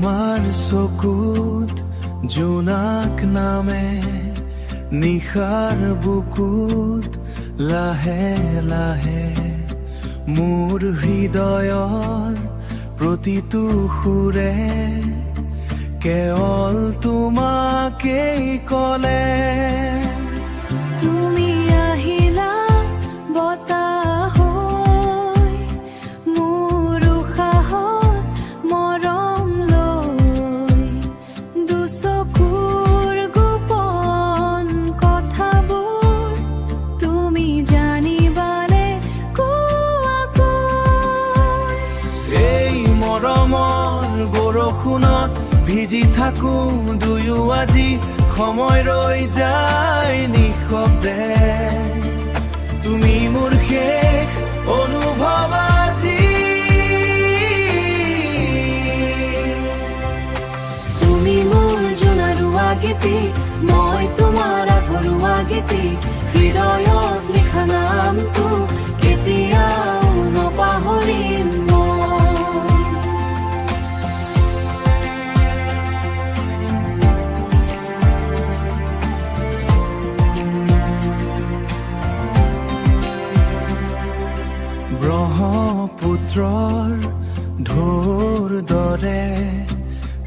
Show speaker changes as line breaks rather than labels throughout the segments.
তোমাৰ চকুত জোনাক নামে নিশাৰ বুকুত লাহে লাহে মোৰ হৃদয়ৰ প্ৰতিটো সুৰে কেৱল তোমাকেই কলে।
তুমি আহিলা বতাহ হৈ মোৰ উশাহত মৰম লৈ, দুচকুৰ গোপন কথাবোৰ তুমি জানিবানে কোৱাকৈ।
এই মৰমৰ বৰষুণত ভিজি থাকো দুয়ো আজি, সময় ৰৈ যায় নিঃশব্দে। তুমি মোৰ শেষ অনুভৱ আজি।
তুমি মোৰ জোনাৰুৱা গীতি, মই তোমাৰ আধৰুৱা গীতি, হৃদয়ত লিখা নামটো কেতিয়াও নপাহৰিম মই।
ব্ৰহ্মপুত্ৰৰ ঢৌৰ দৰে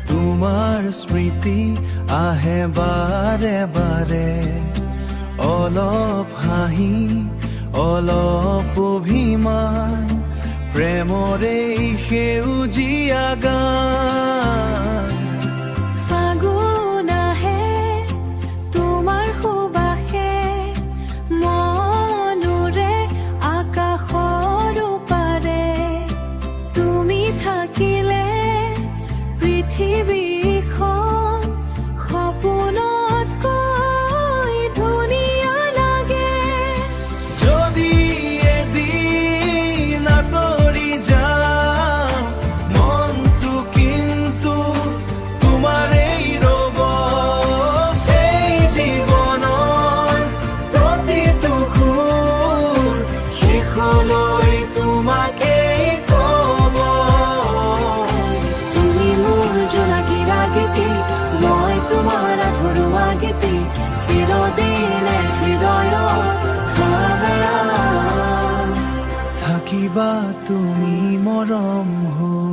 তোমাৰ স্মৃতি আহে বাৰে বাৰে, অলপ হাঁহি অলপ অভিমান, প্ৰেমৰে সেউজীয়া গান।
ফাগুন আহে তোমাৰ সুবাসে, মনোৰে আকাশৰ পাৰে, তুমি থাকিলে পৃথিৱীখন সপোনতকৈ ধুনীয়া লাগে।
যদি এদিন আঁতৰি যাওঁ মনটো কিন্তু তোমাৰেই ৰ'ব। এই জীৱনৰ প্ৰতিটো সুৰ শেষলৈ তোমাকেই ক'ব।
তুমি মোৰ জোনাকীৰা গীতি, মই তোমাৰ আধৰুৱা গীতি, চিৰদিনে হৃদয়ত খাৰা।
থাকিবা তুমি মৰম হৈ।